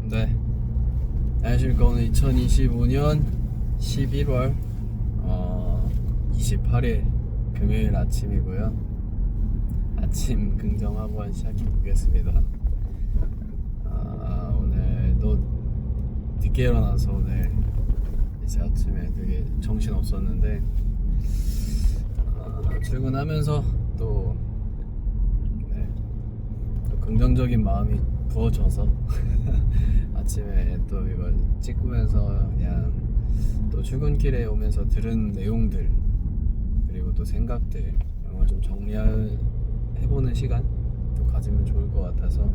네, 안녕하십니까. 오늘 2025년 11월 28일 금요일 아침이고요. 아침 긍정학원 시작해 보겠습니다. 오늘도 늦게 일어나서 오늘 이제 아침에 되게 정신 없었는데 출근하면서 또 긍정적인 마음이 부어져서 아침에 또 이걸 찍으면서 그냥 또 출근길에 오면서 들은 내용들 그리고 또 생각들 이런 걸 좀 정리해보는 시간 또 가지면 좋을 것 같아서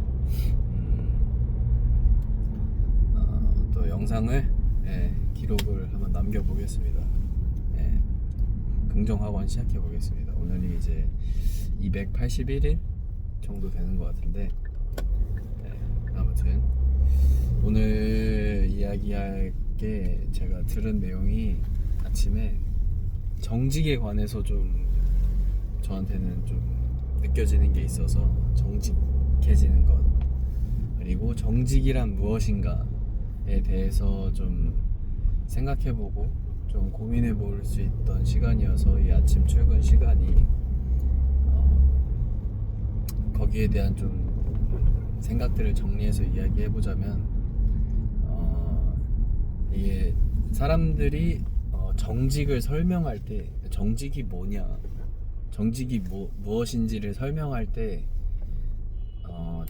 또 영상을 기록을 한번 남겨보겠습니다. 긍정학원 시작해보겠습니다. 오늘이 이제 281일 정도 되는 것 같은데 아무튼 오늘 이야기할 게 제가 들은 내용이 아침에 정직에 관해서 좀 저한테는 좀 느껴지는 게 있어서 정직해지는 것 그리고 정직이란 무엇인가에 대해서 좀 생각해보고 좀 고민해볼 수 있던 시간이어서 이 아침 출근 시간이 거기에 대한 좀 생각들을 정리해서 이야기해보자면 이게 사람들이 정직을 설명할 때 정직이 뭐냐 정직이 무엇인지를 설명할 때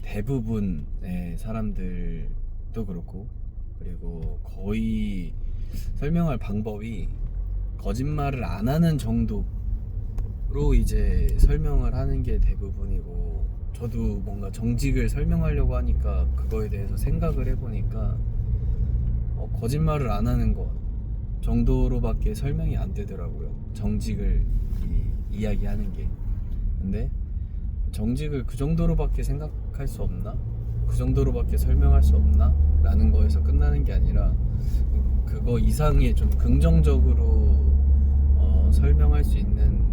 대부분의 사람들도 그렇고 그리고 거의 설명할 방법이 거짓말을 안 하는 정도로 이제 설명을 하는 게 대부분이고 저도 뭔가 정직을 설명하려고 하니까 그거에 대해서 생각을 해보니까 거짓말을 안 하는 것 정도로밖에 설명이 안 되더라고요. 정직을 이야기하는 게. 근데 정직을 그 정도로밖에 생각할 수 없나? 그 정도로밖에 설명할 수 없나? 라는 거에서 끝나는 게 아니라 그거 이상의 좀 긍정적으로 설명할 수 있는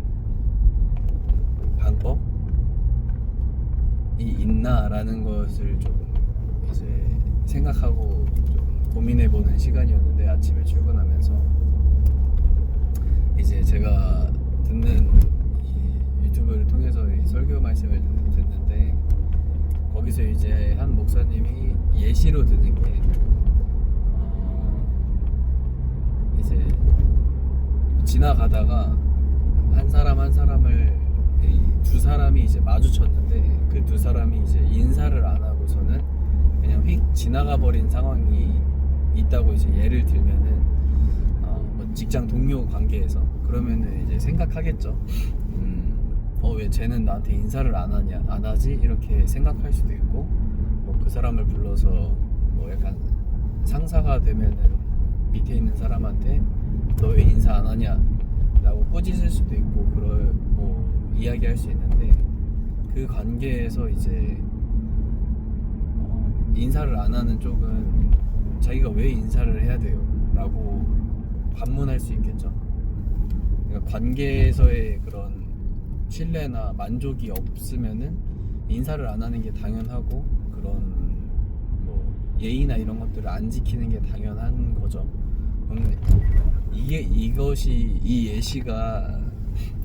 방법이 있나라는 것을 좀 이제 생각하고 좀 고민해보는 시간이었는데 아침에 출근하면서 이제 제가 듣는 이 유튜브를 통해서 이 설교 말씀을 듣는데 거기서 이제 한 목사님이 예시로 드는 게 이제 지나가다가 한 사람을 두 사람이 이제 마주쳤는데 그 두 사람이 이제 인사를 안 하고서는 그냥 휙 지나가 버린 상황이 있다고 이제 예를 들면은 뭐 직장 동료 관계에서 그러면은 이제 생각하겠죠. 왜 쟤는 나한테 인사를 안 하지? 이렇게 생각할 수도 있고 뭐 그 사람을 불러서 뭐 약간 상사가 되면은 밑에 있는 사람한테 너 왜 인사 안 하냐? 라고 꾸짖을 수도 있고 뭐 이야기할 수 있는데 그 관계에서 이제 인사를 안 하는 쪽은 자기가 왜 인사를 해야 돼요? 라고 반문할 수 있겠죠. 그러니까 관계에서의 그런 신뢰나 만족이 없으면은 인사를 안 하는 게 당연하고 그런 뭐 예의나 이런 것들을 안 지키는 게 당연한 거죠. 이것이 이 예시가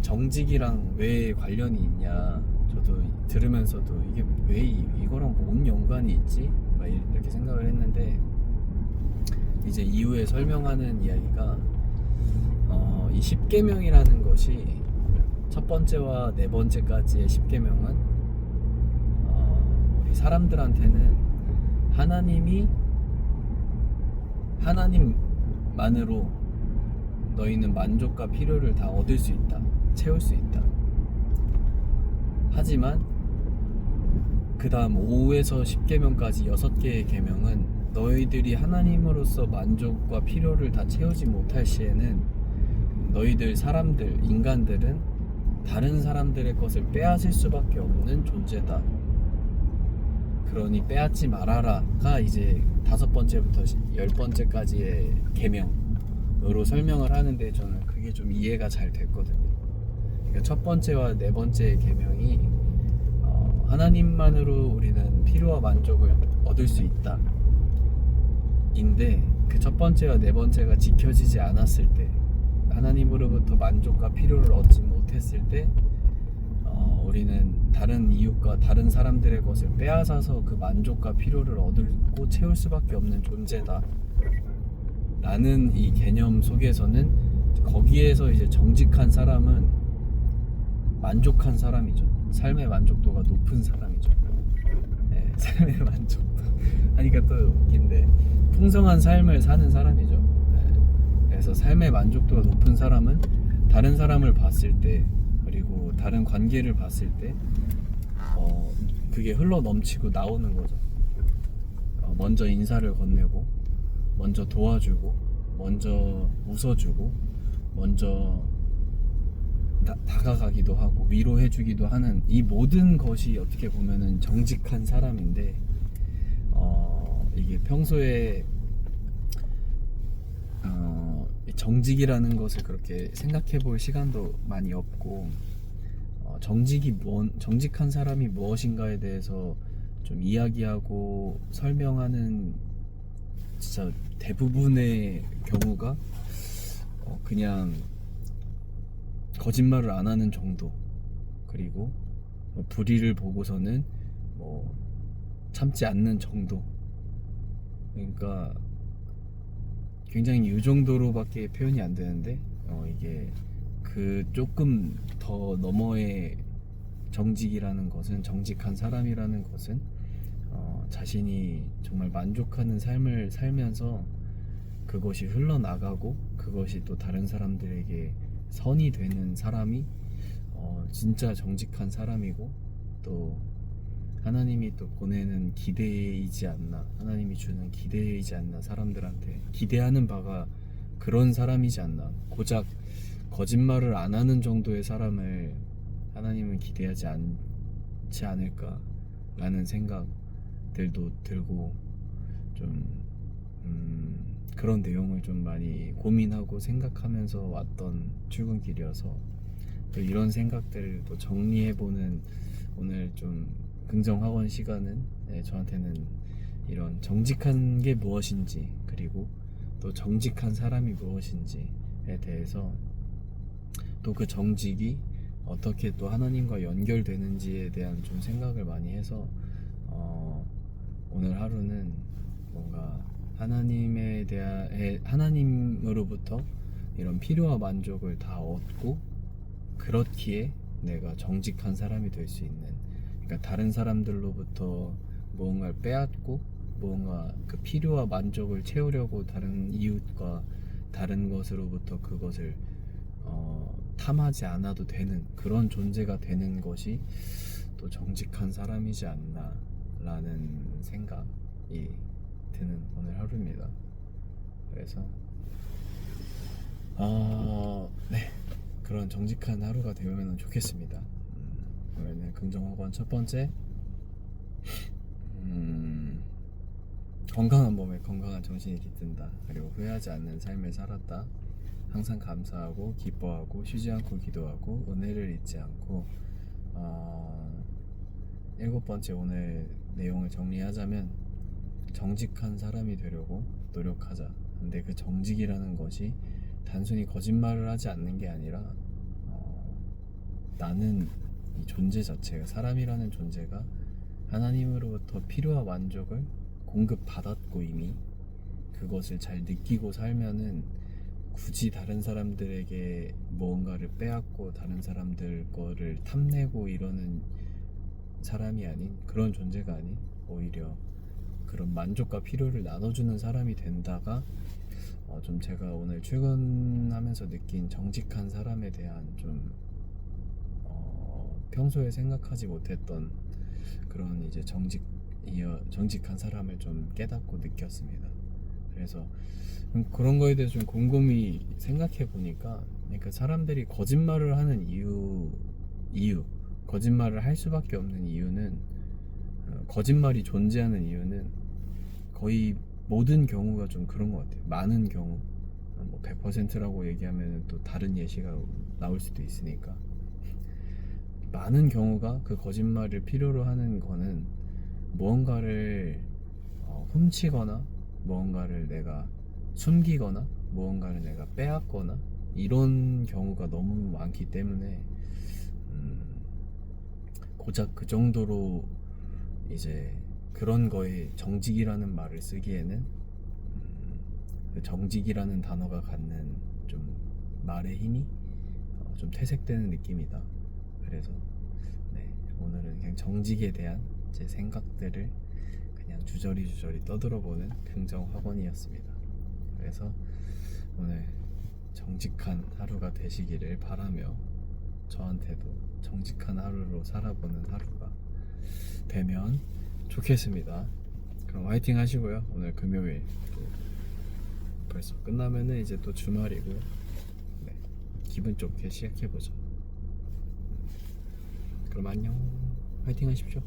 정직이랑 왜 관련이 있냐 저도 들으면서도 이게 왜 이거랑 뭔 연관이 있지? 막 이렇게 생각을 했는데 이제 이후에 설명하는 이야기가 이 10계명이라는 것이 첫 번째와 네 번째까지의 10계명은 우리 사람들한테는 하나님만으로 너희는 만족과 필요를 다 얻을 수 있다. 채울 수 있다. 하지만 그 다음 5에서 10계명까지 6개의 계명은 너희들이 하나님으로서 만족과 필요를 다 채우지 못할 시에는 너희들 사람들, 인간들은 다른 사람들의 것을 빼앗을 수밖에 없는 존재다. 그러니 빼앗지 말아라가 이제 5번째부터 10번째까지의 계명으로 설명을 하는데 저는 그게 좀 이해가 잘 됐거든요. 그러니까 첫 번째와 네 번째의 계명이 하나님만으로 우리는 필요와 만족을 얻을 수 있다 인데 그 첫 번째와 네 번째가 지켜지지 않았을 때, 하나님으로부터 만족과 필요를 얻지 못했을 때, 우리는 다른 이웃과 다른 사람들의 것을 빼앗아서 그 만족과 필요를 얻고 채울 수밖에 없는 존재다 라는 이 개념 속에서는, 거기에서 이제 정직한 사람은 만족한 사람이죠. 삶의 만족도가 높은 사람이죠. 네, 삶의 만족도 하니까 또 웃긴데, 풍성한 삶을 사는 사람이죠. 네, 그래서 삶의 만족도가 높은 사람은 다른 사람을 봤을 때, 그리고 다른 관계를 봤을 때 그게 흘러 넘치고 나오는 거죠. 먼저 인사를 건네고, 먼저 도와주고, 먼저 웃어주고, 먼저 다가가기도 하고 위로해주기도 하는 이 모든 것이 어떻게 보면은 정직한 사람인데, 이게 평소에 정직이라는 것을 그렇게 생각해 볼 시간도 많이 없고, 정직한 사람이 무엇인가에 대해서 좀 이야기하고 설명하는 진짜 대부분의 경우가 그냥 거짓말을 안 하는 정도, 그리고 불의를 보고서는 참지 않는 정도. 그러니까 굉장히 이 정도로밖에 표현이 안 되는데, 이게 그 조금 더 너머의 정직이라는 것은, 정직한 사람이라는 것은 자신이 정말 만족하는 삶을 살면서 그것이 흘러나가고 그것이 또 다른 사람들에게 선이 되는 사람이 진짜 정직한 사람이고, 또 하나님이 또 보내는 기대이지 않나, 하나님이 주는 기대이지 않나, 사람들한테 기대하는 바가 그런 사람이지 않나. 고작 거짓말을 안 하는 정도의 사람을 하나님은 기대하지 않지 않을까 라는 생각들도 들고, 좀 그런 내용을 좀 많이 고민하고 생각하면서 왔던 출근길이어서, 또 이런 생각들을 또 정리해보는 오늘 좀 긍정학원 시간은, 저한테는 이런 정직한 게 무엇인지, 그리고 또 정직한 사람이 무엇인지에 대해서, 또 그 정직이 어떻게 또 하나님과 연결되는지에 대한 좀 생각을 많이 해서, 오늘 하루는 뭔가 하나님으로부터 이런 필요와 만족을 다 얻고, 그렇기에 내가 정직한 사람이 될 수 있는, 그러니까 다른 사람들로부터 무언가를 빼앗고 무언가 그 필요와 만족을 채우려고 다른 이웃과 다른 것으로부터 그것을 탐하지 않아도 되는 그런 존재가 되는 것이 또 정직한 사람이지 않나 라는 생각이 드는 오늘 하루입니다. 그래서 네, 그런 정직한 하루가 되면 좋겠습니다. 오늘은 긍정학원 첫 번째, 건강한 몸에 건강한 정신이 깃든다, 그리고 후회하지 않는 삶을 살았다, 항상 감사하고 기뻐하고 쉬지 않고 기도하고 은혜를 잊지 않고, 일곱 번째 오늘 내용을 정리하자면, 정직한 사람이 되려고 노력하자. 근데 그 정직이라는 것이 단순히 거짓말을 하지 않는 게 아니라, 나는 이 존재 자체가, 사람이라는 존재가 하나님으로부터 필요와 만족을 공급받았고, 이미 그것을 잘 느끼고 살면은 굳이 다른 사람들에게 무언가를 빼앗고 다른 사람들 거를 탐내고 이러는 사람이 아닌, 그런 존재가 아닌, 오히려 그런 만족과 필요를 나눠주는 사람이 된다가, 좀 제가 오늘 출근하면서 느낀 정직한 사람에 대한 좀 평소에 생각하지 못했던 그런 이제 정직한 사람을 좀 깨닫고 느꼈습니다. 그래서 그런 거에 대해서 좀 곰곰이 생각해 보니까, 그러니까 사람들이 거짓말을 하는 이유, 거짓말을 할 수밖에 없는 이유는, 거짓말이 존재하는 이유는 거의 모든 경우가 좀 그런 것 같아요. 많은 경우, 100%라고 얘기하면 또 다른 예시가 나올 수도 있으니까, 많은 경우가 그 거짓말을 필요로 하는 거는 무언가를 훔치거나 무언가를 내가 숨기거나 무언가를 내가 빼앗거나 이런 경우가 너무 많기 때문에 고작 그 정도로 이제 그런 거에 정직이라는 말을 쓰기에는 그 정직이라는 단어가 갖는 좀 말의 힘이 좀 퇴색되는 느낌이다. 그래서 네, 오늘은 그냥 정직에 대한 제 생각들을 그냥 주저리 떠들어보는 긍정학원이었습니다. 그래서 오늘 정직한 하루가 되시기를 바라며 저한테도 정직한 하루로 살아보는 하루가 되면 좋겠습니다. 그럼 화이팅 하시고요. 오늘 금요일 또 벌써 끝나면은 이제 또 주말이고요. 네, 기분 좋게 시작해보죠. 그럼 안녕. 화이팅 하십시오.